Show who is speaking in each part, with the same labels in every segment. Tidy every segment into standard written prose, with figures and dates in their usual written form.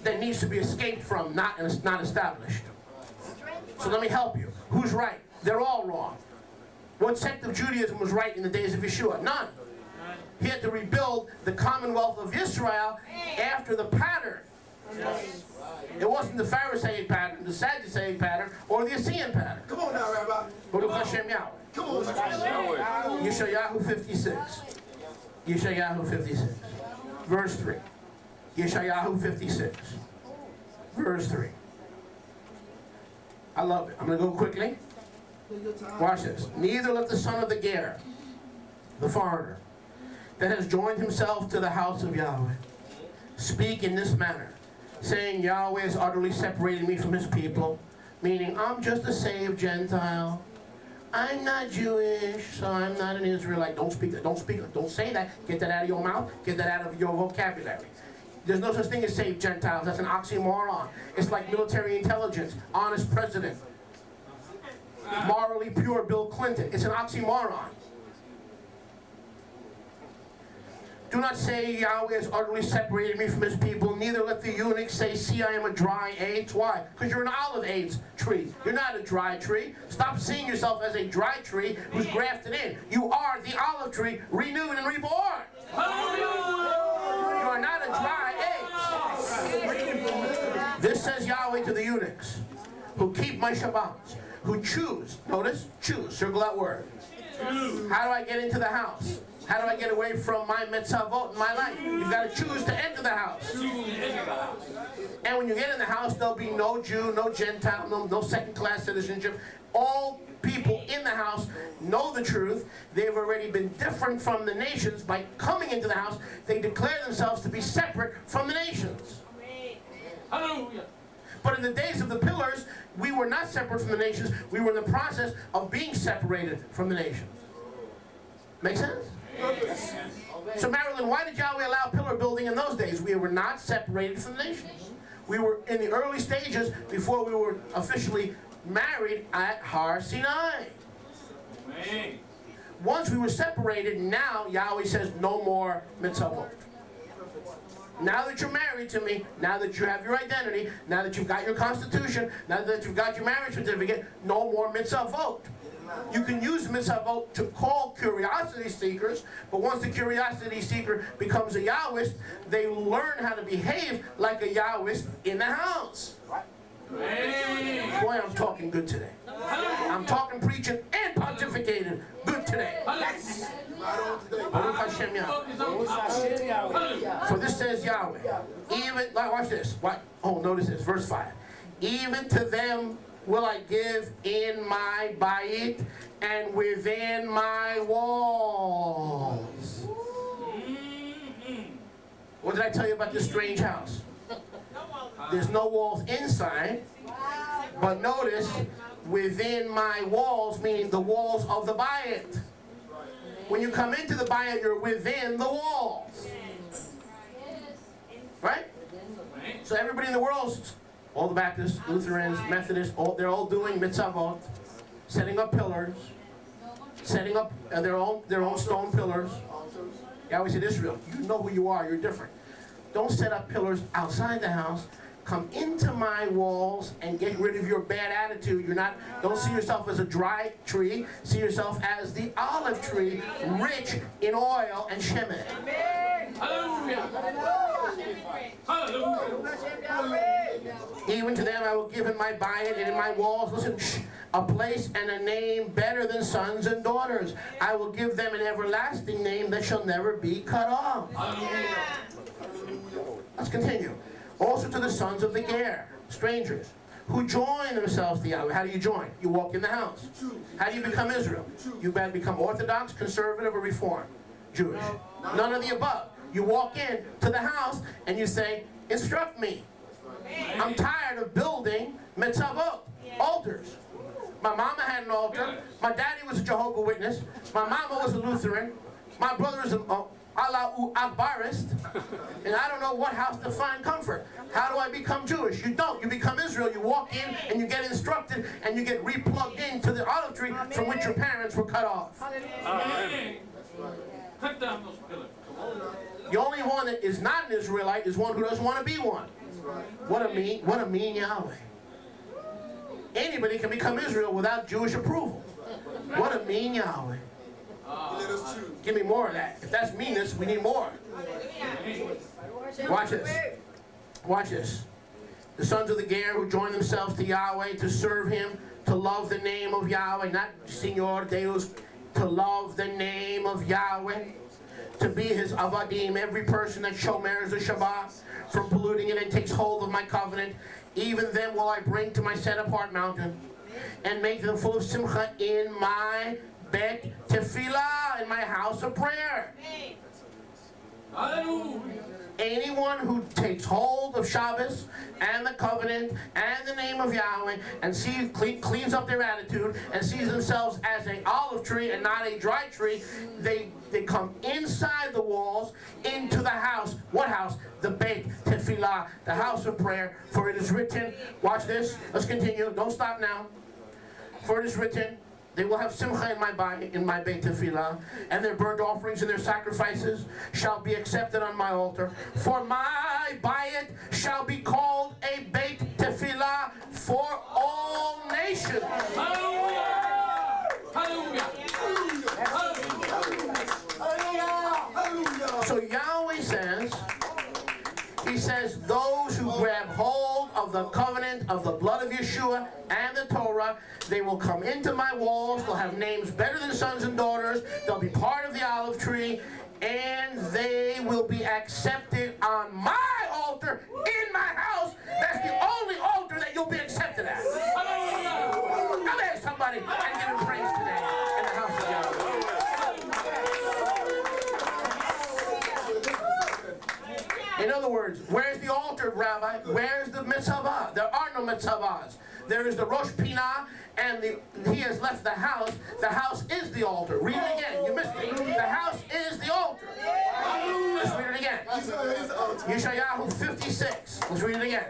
Speaker 1: that needs to be escaped from, not established. So let me help you. Who's right? They're all wrong. What sect of Judaism was right in the days of Yeshua? None. He had to rebuild the commonwealth of Israel after the pattern. It wasn't the Pharisaic pattern, the Sadduceic pattern, or the Essene pattern.
Speaker 2: Come on now, Rabbi.
Speaker 1: Baruch Hashem Yahweh.
Speaker 2: Come on.
Speaker 1: Yeshayahu 56. Yeshayahu 56. Verse 3. Yeshayahu 56. Verse 3. I love it. I'm going to go quickly. Watch this. Neither let the son of the Ger, the foreigner, that has joined himself to the house of Yahweh, speak in this manner, saying, Yahweh has utterly separated me from his people, meaning I'm just a saved Gentile. I'm not Jewish, so I'm not an Israelite. Don't speak that. Don't speak that. Don't say that. Get that out of your mouth. Get that out of your vocabulary. There's no such thing as saved Gentiles. That's an oxymoron. It's like military intelligence, honest president, morally pure Bill Clinton. It's an oxymoron. Do not say Yahweh has utterly separated me from his people. Neither let the eunuch say, see, I am a dry AIDS. Why? Because you're an olive AIDS tree. You're not a dry tree. Stop seeing yourself as a dry tree who's grafted in. You are the olive tree, renewed and reborn. You are not a dry AIDS. This says Yahweh to the eunuchs who keep my Shabbats, who choose. Notice, choose. Circle that word. How do I get into the house? How do I get away from my mitzvot in my life? You've got to choose to enter the house. And when you get in the house, there'll be no Jew, no Gentile, no second-class citizenship. All people in the house know the truth. They've already been different from the nations. By coming into the house, they declare themselves to be separate from the nations. Hallelujah. But in the days of the pillars, we were not separate from the nations. We were in the process of being separated from the nations. Make sense? So Marilyn, why did Yahweh allow pillar building in those days? We were not separated from the nations. We were in the early stages before we were officially married at Har Sinai. Once we were separated, now Yahweh says no more mitzvot. Now that you're married to me, now that you have your identity, now that you've got your constitution, now that you've got your marriage certificate, no more mitzvot. You can use mitzvot to call curiosity seekers, but once the curiosity seeker becomes a Yahwist, they learn how to behave like a Yahwist in the house. Boy, I'm talking good today. I'm talking, preaching, and pontificating good today. Baruch Hashem Yahweh. For this says Yahweh. Even, watch this. Oh, notice this, verse 5. Even to them will I give in my bayit and within my walls. What did I tell you about this strange house? There's no walls inside, but notice, within my walls, meaning the walls of the bayit. When you come into the bayit, you're within the walls. Right? So everybody in the world, all the Baptists, Lutherans, Methodists, they're all doing mitzvot, setting up pillars, setting up their own stone pillars. Yahweh said, Israel, you know who you are, you're different. Don't set up pillars outside the house. Come into my walls and get rid of your bad attitude. Don't see yourself as a dry tree. See yourself as the olive tree, rich in oil and shemen. Hallelujah. Hallelujah. Even to them I will give in my bayit and in my walls, listen, a place and a name better than sons and daughters. I will give them an everlasting name that shall never be cut off. Hallelujah. Let's continue. Also to the sons of the Ger, strangers, who join themselves to Yahweh. How do you join? You walk in the house. How do you become Israel? You become Orthodox, conservative, or Reformed? Jewish. None of the above. You walk in to the house and you say, instruct me. I'm tired of building mitzvot, altars. My mama had an altar. My daddy was a Jehovah's Witness. My mama was a Lutheran. My brother is an Allahu Akbarist. And I don't know what house to find comfort. How do I become Jewish? You don't. You become Israel. You walk in and you get instructed and you get replugged into the olive tree from which your parents were cut off.
Speaker 3: Cut down those pillars.
Speaker 1: The only one that is not an Israelite is one who doesn't want to be one. What a mean Yahweh. Anybody can become Israel without Jewish approval. What a mean Yahweh. Give me more of that. If that's meanness, we need more. Watch this. Watch this. The sons of the Ger who join themselves to Yahweh to serve him, to love the name of Yahweh, not Senor Deus, to love the name of Yahweh, to be his avadim, every person that shomers the Shabbat from polluting it and takes hold of my covenant, even them will I bring to my set-apart mountain and make them full of simcha in my bet tefillah, in my house of prayer. Hallelujah. Anyone who takes hold of Shabbos and the covenant and the name of Yahweh and cleans up their attitude and sees themselves as an olive tree and not a dry tree, they come inside the walls into the house. What house? The Beit Tefillah, the house of prayer. For it is written, watch this, let's continue, don't stop now. For it is written, they will have simcha in my Beit Tefillah, and their burnt offerings and their sacrifices shall be accepted on my altar. For my bayit shall be called a Beit Tefillah for all nations. Hallelujah! Hallelujah! Hallelujah! So Yahweh says, he says, those who grab hold of the covenant of the blood of Yeshua and the Torah, they will come into my walls, they'll have names better than sons and daughters, they'll be part of the olive tree, and they will be accepted on my altar in my house. That's the only altar that you'll be accepted at. Come here, somebody, and give him praise today in the house of Yahweh. In other words, where's the altar, Rabbi? Where's the mitzvah? There are no mitzvahs. There is the Rosh Pinah, and he has left the house. The house is the altar. Read it again. You missed it. The house is the altar. Let's read it again. Yeshayahu 56. Let's read it again.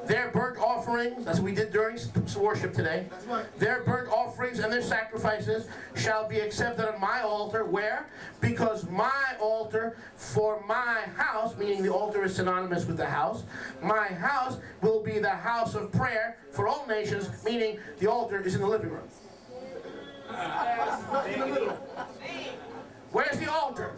Speaker 1: Their burnt offerings, that's what we did during worship today. Their burnt offerings and their sacrifices shall be accepted on my altar. Where? Because my altar for my house, meaning the altar is synonymous with the house, my house will be the house of prayer for all nations, meaning the altar is in the living room. Where's the altar?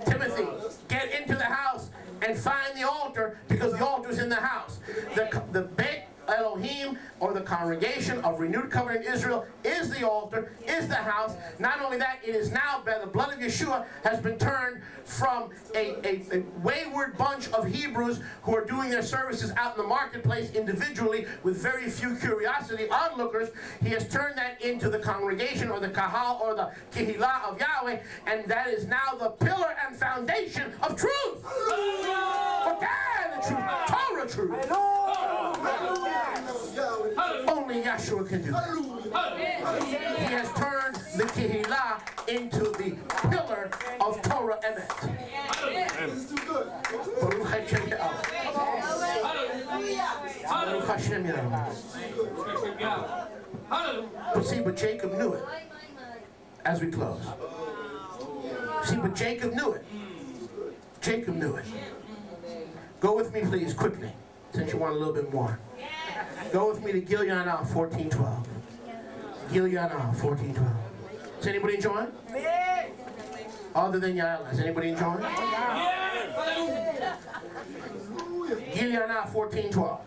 Speaker 1: Timothy, get into the house and find the altar, because the altar is in the house. The Beit Elohim, or the congregation of renewed covenant Israel, is the altar, is the house. Not only that, it is now, by the blood of Yeshua, has been turned from a wayward bunch of Hebrews who are doing their services out in the marketplace individually with very few curiosity onlookers. He has turned that into the congregation, or the kahal, or the kehillah of Yahweh, and that is now the pillar and foundation of truth. What kind of truth? Torah truth. Only Yeshua can do that. He has turned the Kehillah into the pillar of Torah Emet. This is too good. Baruch Hashem Baruch Hashem But see, but Jacob knew it. As we close. See, but Jacob knew it. Jacob knew it. Go with me, please, quickly, since you want a little bit more. Go with me to Gilyanah 14:12. Gilyanah 14:12. Is anybody enjoying? Other than Yael, is anybody enjoying? Gilyanah 14:12.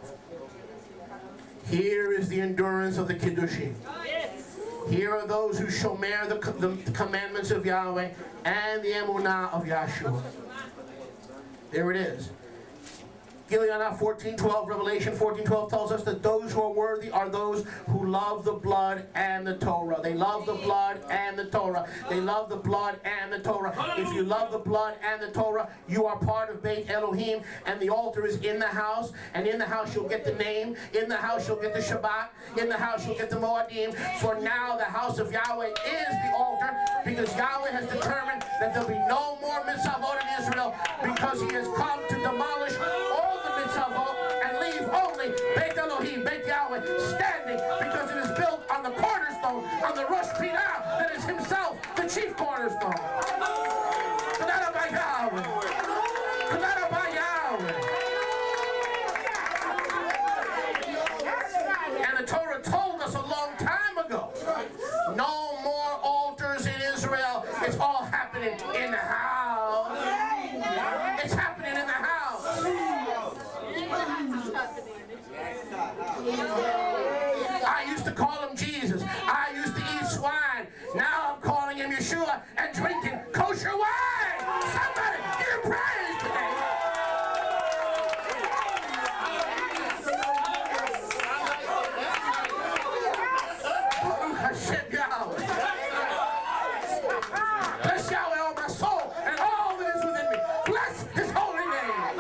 Speaker 1: Here is the endurance of the Kiddushim. Here are those who shomer the commandments of Yahweh and the emunah of Yahshua. There it is. Gilyanah 14:12, Revelation 14:12 tells us that those who are worthy are those who love the blood and the Torah. They love the blood and the Torah. They love the blood and the Torah. If you love the blood and the Torah, you are part of Beit Elohim, and the altar is in the house, and in the house you'll get the name, in the house you'll get the Shabbat, in the house you'll get the Moadim. For now the house of Yahweh is the altar, because Yahweh has determined that there'll be no more mitzvot in Israel, because he has come to demolish all the mitzvot and leave only Beit Elohim, Beit Yahweh, standing, because it is built on the cornerstone, on the Rosh Pinah, that is himself the chief cornerstone. So that by Yahweh. It's happening in the house. I used to call him Jesus. I used to eat swine. Now I'm calling him Yeshua and drinking kosher wine. Somebody give him praise today. Baruch Hashem Yahweh. Bless Yahweh, all my soul, and all that is within me. Bless his holy name.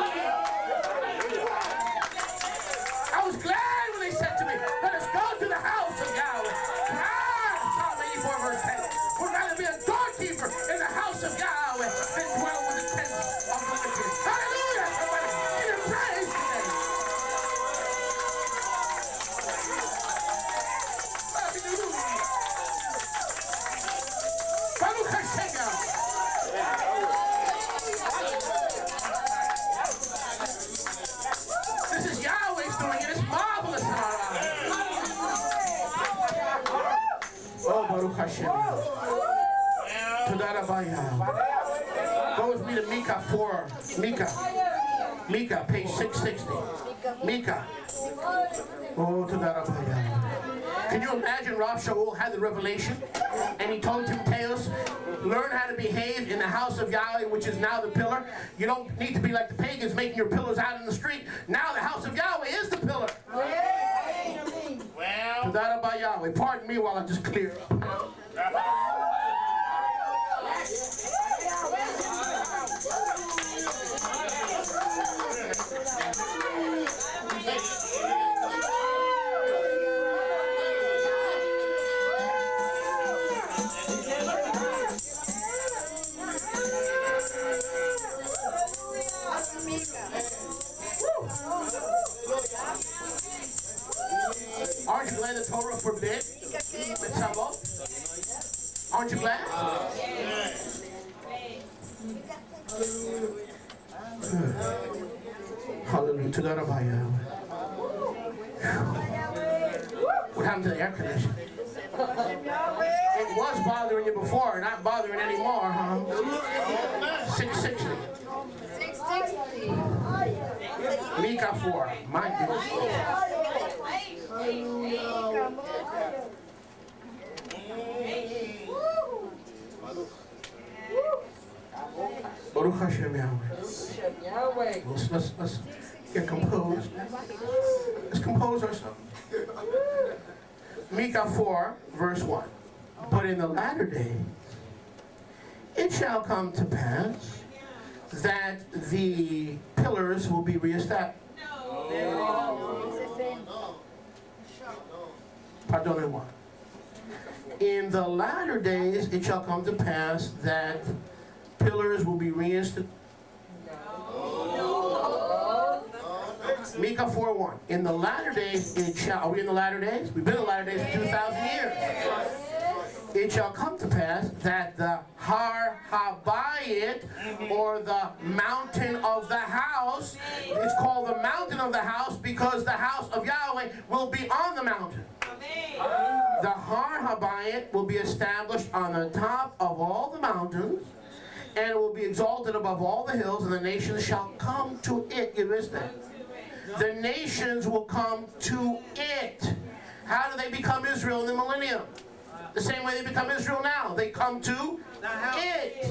Speaker 1: I was glad when they said to me, let us go to the house of Yahweh. Psalm 84 verse 10. Would rather be a doorkeeper in the house of Yahweh than dwell with the tents of the wicked. Hallelujah! Somebody give him praise today. Hallelujah. Baruch Hashem Yahweh. This is Yahweh's doing it. It's marvelous in our eyes. Oh, Baruch Hashem. Toda Rabba Yahweh. Go with me to Micah 4. Micah, page 660. Micah. Oh, Toda Rabba Yahweh. Can you imagine Rav Shaul had the revelation and he told Timotheus, learn how to behave in the house of Yahweh, which is now the pillar. You don't need to be like the pagans making your pillars out in the street. Now the house of Yahweh is the pillar. Well, Toda Rabba Yahweh. Pardon me while I just clear up. Aren't you glad the Torah forbid mitzvot? Aren't you glad? Hallelujah. Toda Rabba Yahweh. What happened to the air conditioning? It was bothering you before, not bothering anymore, huh? 660. Micah 4. My goodness. Baruch Hashem Yahweh. Let's get composed. Let's compose ourselves. Micah 4, verse 1. But in the latter day, it shall come to pass that the pillars will be reestablished. Pardonnez-moi. In the latter days, it shall come to pass that pillars will be reinstated. Micah 4:1. In the latter days, it shall. Are we in the latter days? We've been in the latter days for 2,000 years. It shall come to pass that the Har Habayit, or the mountain of the house, it's called the mountain of the house because the house of Yahweh will be on the mountain. The Har Habayit will be established on the top of all the mountains, and it will be exalted above all the hills, and the nations shall come to it. You missed that. The nations will come to it. How do they become Israel in the millennium? The same way they become Israel now. They come to it.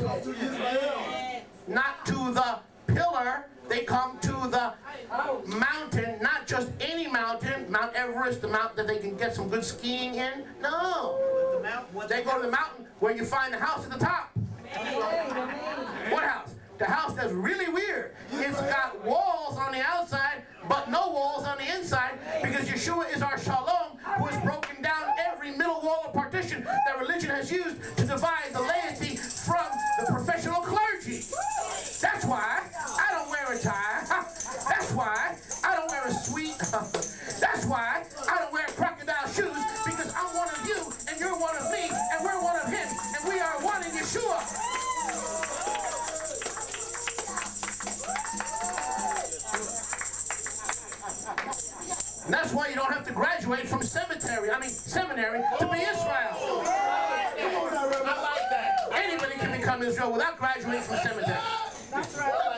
Speaker 1: Not to the pillar. They come to the mountain. Not just any mountain. Mount Everest, the mountain that they can get some good skiing in. No. They go to the mountain where you find the house at the top. What house? The house that's really weird. It's got walls on the outside, but no walls on the inside, because Yeshua is our Shalom, who has broken down every middle wall of partition that religion has used to divide the laity from the professional clergy. That's why I don't wear a tie. That's why I don't wear a suite. That's why I don't wear crocodile shoes, because I'm one of you, and you're one of me, and we're one of him, and we are one in Yeshua. And that's why you don't have to graduate from seminary to be Israel. I like that. Anybody can become Israel without graduating from seminary. That's right.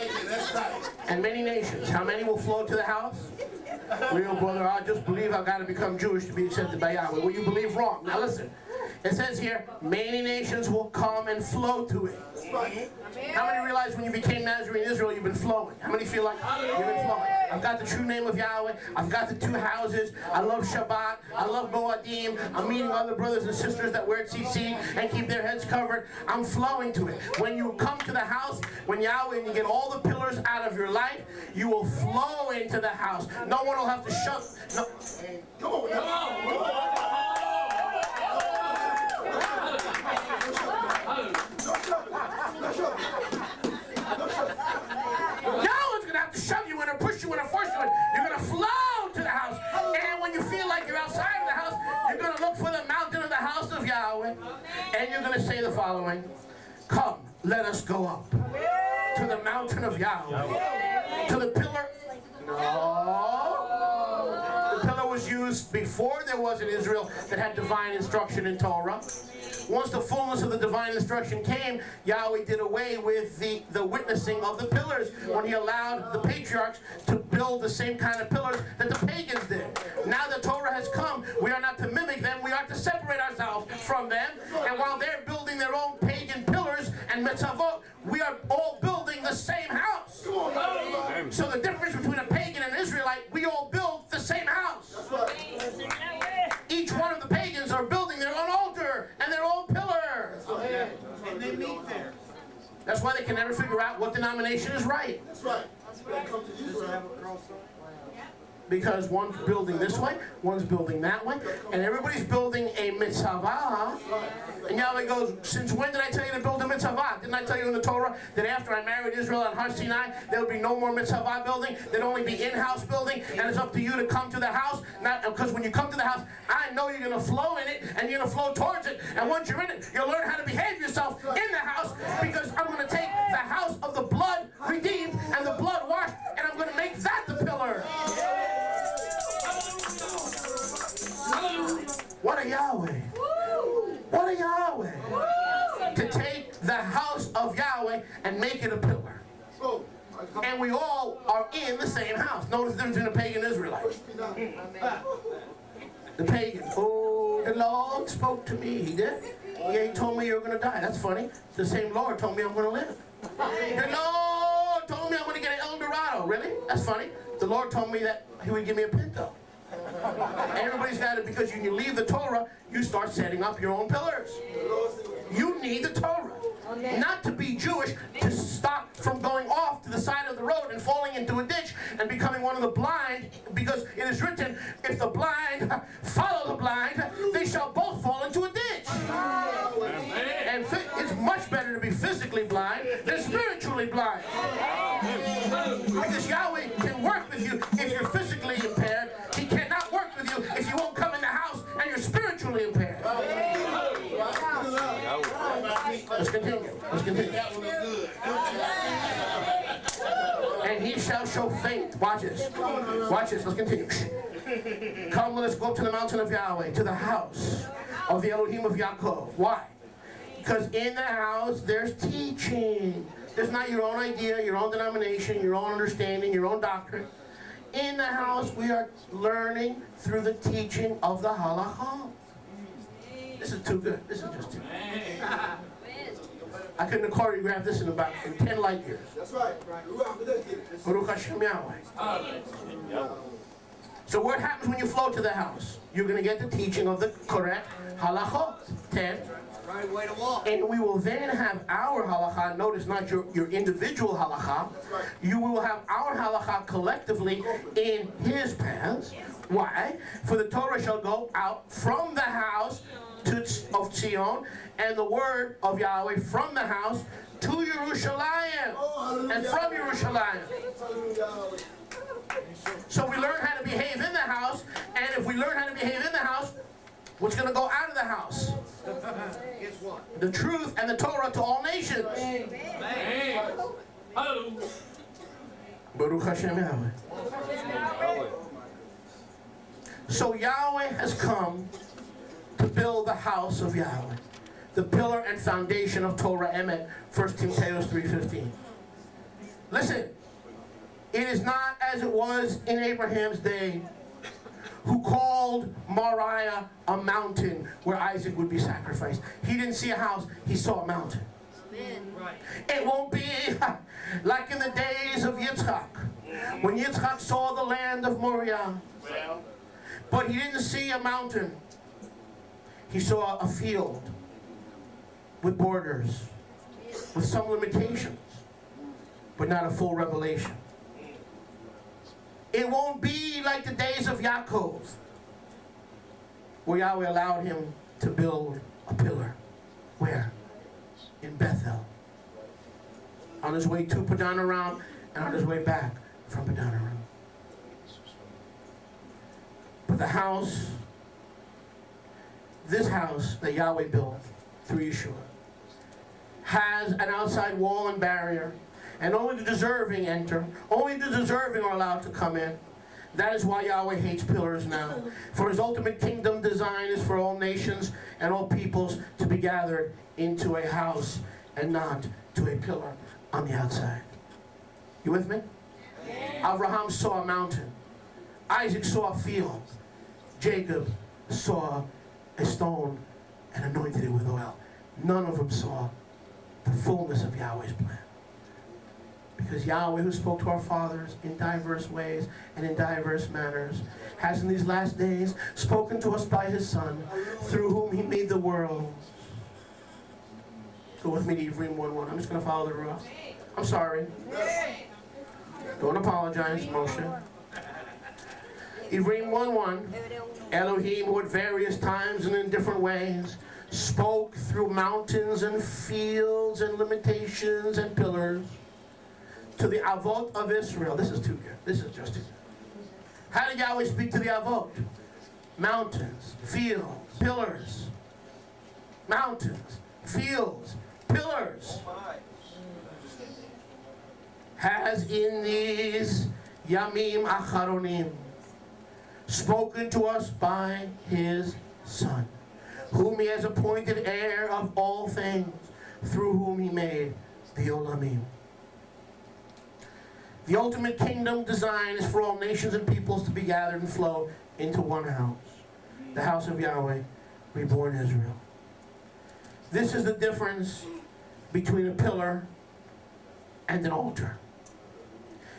Speaker 1: and many nations. How many will flow to the house? Real brother, I just believe I've got to become Jewish to be accepted by Yahweh. Well, you believe wrong. Now listen. It says here, many nations will come and flow to it. How many realize when you became Nazarene in Israel, you've been flowing? How many feel like you've been flowing? I've got the true name of Yahweh. I've got the 2 houses. I love Shabbat. I love Moadim. I'm meeting other brothers and sisters that wear tzitzit and keep their heads covered. I'm flowing to it. When you come to the house, when Yahweh, and you get all the pillars out of your life, you will flow into the house. No one will have to shove. No. Come on. Come on. Yahweh's going to have to shove you in or push you in or force you in. You're going to flow to the house. And when you feel like you're outside of the house, you're going to look for the mountain of the house of Yahweh. And you're going to say the following. Come, let us go up to the mountain of Yahweh. To the pillar. No. The pillar was used before there was an Israel that had divine instruction in Torah. Once the fullness of the divine instruction came, Yahweh did away with the witnessing of the pillars when he allowed the patriarchs to build the same kind of pillars that the pagans did. Now that Torah has come, we are not to mimic them, we are to separate ourselves from them. And while they're building their own pagan pillars and mitzvot, we are all building the same house. So the difference between a pagan and an Israelite, we all build the same house. Each one of the pagans are building their own altar and their own pillar.
Speaker 2: And they meet there.
Speaker 1: That's why they can never figure out what denomination is right.
Speaker 2: That's right.
Speaker 1: Because one's building this way, one's building that way, and everybody's building a mitzvah. And Yahweh goes, since when did I tell you to build a mitzvah? Didn't I tell you in the Torah that after I married Israel on Har Sinai, there would be no more mitzvah building? There'd only be in-house building, and it's up to you to come to the house. Because when you come to the house, I know you're going to flow in it, and you're going to flow towards it. And once you're in it, you'll learn how to behave yourself in the house, because I'm going to take the house of the blood redeemed and the blood washed, and I'm going to make that the pillar. What a Yahweh! What a Yahweh! To take the house of Yahweh and make it a pillar. And we all are in the same house. Notice the difference between a pagan and Israelite. The pagan, oh, the Lord spoke to me. He did? Yeah, he told me you were going to die. That's funny. The same Lord told me I'm going to live. The Lord told me I'm going to get an El Dorado. Really? That's funny. The Lord told me that he would give me a Pinto. Everybody's got it, because when you leave the Torah, you start setting up your own pillars. You need the Torah. Not to be Jewish, to stop from going off to the side of the road and falling into a ditch and becoming one of the blind, because it is written, if the blind follow the blind, they shall both fall into a ditch. And it's much better to be physically blind than spiritually blind. Because Yahweh can work with you if you're physically impaired. He cannot work with you if you won't come in the house and you're spiritually impaired. Let's continue. Let's continue. And he shall show faith. Watch this. Watch this. Let's continue. Come, let us go up to the mountain of Yahweh, to the house of the Elohim of Yaakov. Why? Because in the house, there's teaching. There's not your own idea, your own denomination, your own understanding, your own doctrine. In the house, we are learning through the teaching of the halachah. This is too good. This is just too good. I couldn't have choreographed this in 10 light years.
Speaker 2: That's right.
Speaker 1: Baruch Hashem Yahweh. So what happens when you flow to the house? You're going to get the teaching of the correct halachot. 10.
Speaker 2: Right way to walk.
Speaker 1: And we will then have our halakha. Notice not your individual halakha. You will have our halakha collectively in his paths. Why? For the Torah shall go out from the house of Zion, and the word of Yahweh from the house to Yerushalayim, and from Yerushalayim. So we learn how to behave in the house, and if we learn how to behave in the house, what's going to go out of the house?
Speaker 2: Guess what?
Speaker 1: The truth and the Torah to all nations. Baruch Hashem Yahweh. So Yahweh has come to build the house of Yahweh, the pillar and foundation of Torah Emet, 1 Timothy 3:15. Listen, It is not as it was in Abraham's day, who called Moriah a mountain where Isaac would be sacrificed. He didn't see a house, he saw a mountain.
Speaker 2: Right.
Speaker 1: It won't be like in the days of Yitzchak, when Yitzchak saw the land of Moriah. But he didn't see a mountain. He saw a field with borders, with some limitations, but not a full revelation. It won't be like the days of Yaakov, where Yahweh allowed him to build a pillar. Where? In Bethel. On his way to Padanaram and on his way back from Padanaram. But the house, this house that Yahweh built through Yeshua, has an outside wall and barrier, and only the deserving enter. Only the deserving are allowed to come in. That is why Yahweh hates pillars now. For his ultimate kingdom design is for all nations and all peoples to be gathered into a house and not to a pillar on the outside. You with me? Abraham saw a mountain. Isaac saw a field. Jacob saw a stone and anointed it with oil. None of them saw the fullness of Yahweh's plan. Because Yahweh, who spoke to our fathers in diverse ways and in diverse manners, has in these last days spoken to us by his Son, through whom he made the world. Go with me to Ephraim 1:1. I'm just going to follow the rules. I'm sorry. Don't apologize, Moshe. Ephraim 1:1. Elohim, who at various times and in different ways spoke through mountains and fields and limitations and pillars to the Avot of Israel. This is too good. This is just too good. How did Yahweh speak to the Avot? Mountains, fields, pillars. Mountains, fields, pillars. Has in these Yamim Acharonim spoken to us by his Son, whom he has appointed heir of all things, through whom he made the Olamim. The ultimate kingdom design is for all nations and peoples to be gathered and flow into one house, the house of Yahweh, reborn Israel. This is the difference between a pillar and an altar.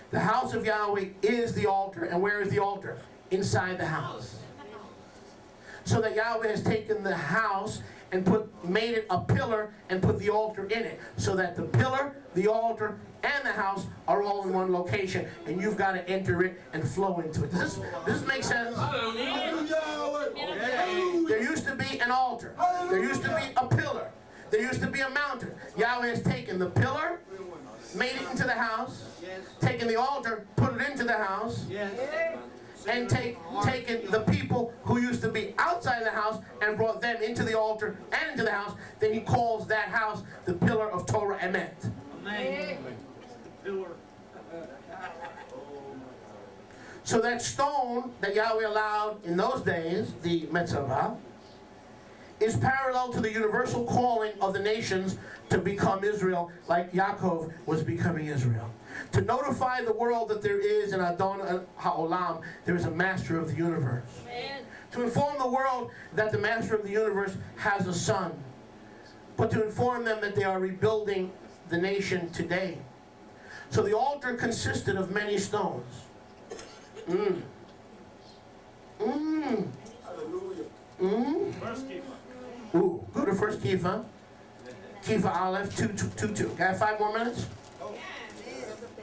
Speaker 1: The house of Yahweh is the altar. And where is the altar? Inside the house. So that Yahweh has taken the house and made it a pillar and put the altar in it. So that the pillar, the altar, and the house are all in one location. And you've got to enter it and flow into it. Does this make sense? There used to be an altar. There used to be a pillar. There used to be a mountain. Yahweh has taken the pillar, made it into the house, taken the altar, put it into the house, and taken the people who used to be outside the house and brought them into the altar and into the house. Then he calls that house the pillar of Torah Emet.
Speaker 2: Amen.
Speaker 1: So that stone that Yahweh allowed in those days, the Metzavah, is parallel to the universal calling of the nations to become Israel, like Yaakov was becoming Israel. To notify the world that there is an Adon HaOlam, there is a master of the universe. Amen. To inform the world that the master of the universe has a son. But to inform them that they are rebuilding the nation today. So the altar consisted of many stones. Ooh, go to first Kifa. Kifa Aleph 2:2. Can I have 5 more minutes?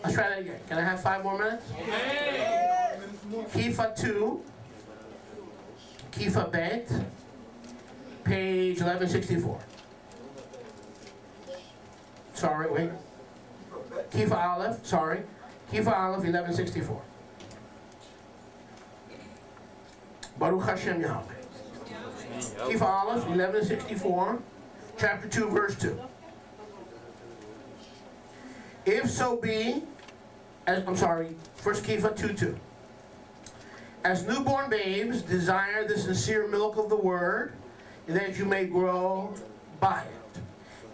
Speaker 1: Let's try that again. Can I have 5 more minutes? Kifa 2. Kifa Bet. Page 1164. Sorry, wait. Kifa Aleph, sorry. Kifa Aleph 1164. Baruch Hashem Yahweh. Kifa Aleph 1164, chapter 2, verse 2. If so be, first Kifa 2:2. As newborn babes desire the sincere milk of the word, that you may grow by it.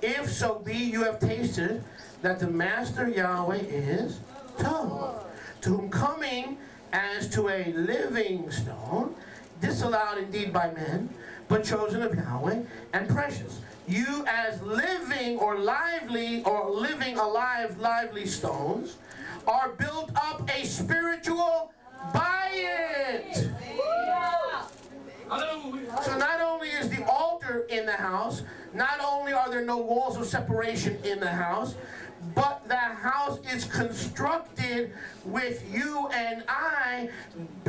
Speaker 1: If so be you have tasted that the Master Yahweh is Tov. to whom coming as to a living stone, disallowed indeed by men, but chosen of Yahweh and precious. You as living or living alive lively stones are built up a spiritual by it. So not only is the altar in the house, not only are there no walls of separation in the house, but the house is constructed with you and I.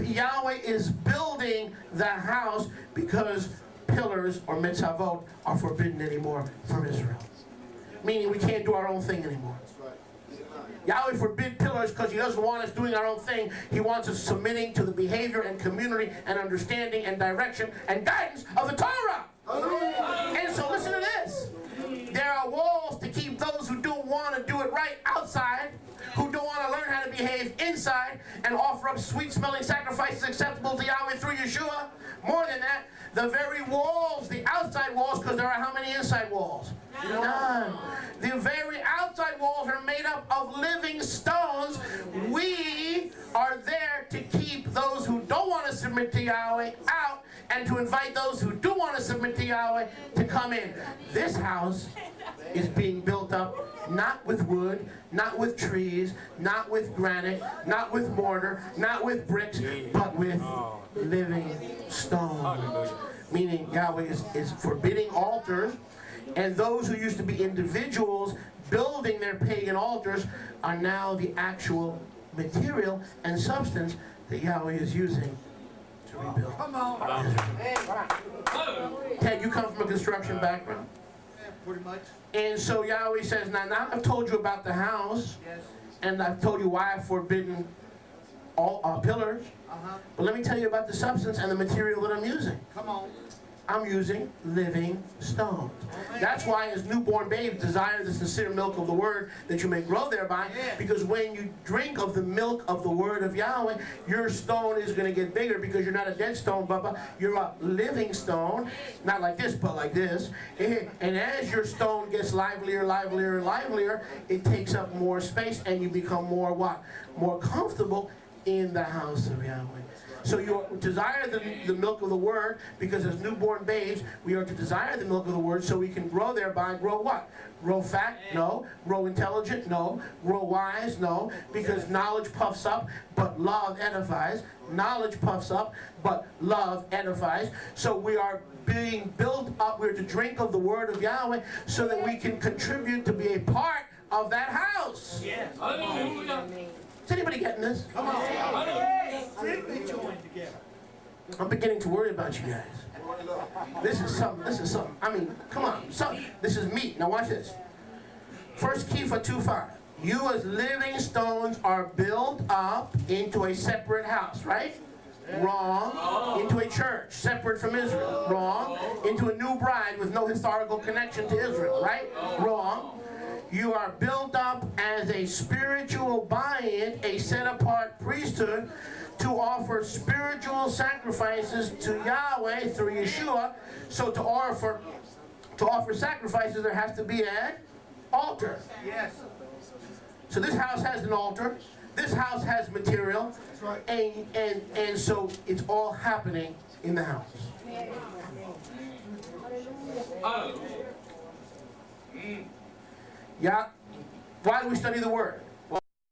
Speaker 1: Yahweh is building the house because pillars or mitzvot are forbidden anymore from Israel. Meaning we can't do our own thing anymore. Yahweh forbid pillars because He doesn't want us doing our own thing. He wants us submitting to the behavior and community and understanding and direction and guidance of the Torah. And so listen to this. There are walls to keep those who don't want to do it right outside, who don't want to learn how to behave inside and offer up sweet-smelling sacrifices acceptable to Yahweh through Yeshua. More than that, the very walls, the outside walls, because there are how many inside walls? None. The very outside walls are made up of living stones. We are there to keep those who don't want to submit to Yahweh out and to invite those who do want to submit to Yahweh to come in. This house is being built up not with wood, not with trees, not with granite, not with mortar, not with bricks, but with living stones. Meaning Yahweh is forbidding altars, and those who used to be individuals building their pagan altars are now the actual material and substance that Yahweh is using to rebuild.
Speaker 3: Come on.
Speaker 1: Ted, you come from a construction background.
Speaker 3: Pretty much.
Speaker 1: And so Yahweh says, now I've told you about the house,
Speaker 3: Yes.
Speaker 1: and I've told you why I've forbidden all pillars. But let me tell you about the substance and the material that I'm using.
Speaker 3: Come on.
Speaker 1: I'm using living stones. That's why as newborn babes desire the sincere milk of the word that you may grow thereby. Because when you drink of the milk of the word of Yahweh, your stone is going to get bigger because you're not a dead stone, Bubba. You're a living stone. Not like this, but like this. And as your stone gets livelier, livelier, livelier, it takes up more space and you become more what? More comfortable in the house of Yahweh. So you desire the milk of the word, because as newborn babes, we are to desire the milk of the word so we can grow thereby. Grow what? Grow fat? No. Grow intelligent? No. Grow wise? No. Because knowledge puffs up, but love edifies. Knowledge puffs up, but love edifies. So we are being built up. We're to drink of the word of Yahweh so that we can contribute to be a part of that house.
Speaker 3: Yes.
Speaker 1: Is anybody getting this?
Speaker 3: Come on. Strictly joined together.
Speaker 1: I'm beginning to worry about you guys. This is something. I mean, come on. This is meat. Now watch this. 1 Kepha 2:5. You as living stones are built up into a separate house, right? Wrong. Into a church separate from Israel. Wrong. Into a new bride with no historical connection to Israel, right? Wrong. You are built up as a spiritual buy-in, a set-apart priesthood to offer spiritual sacrifices to Yahweh through Yeshua. So to offer sacrifices, there has to be an altar.
Speaker 3: Yes.
Speaker 1: So this house has an altar. This house has material.
Speaker 3: That's right.
Speaker 1: And so it's all happening in the house. Yeah. Why do we study the Word?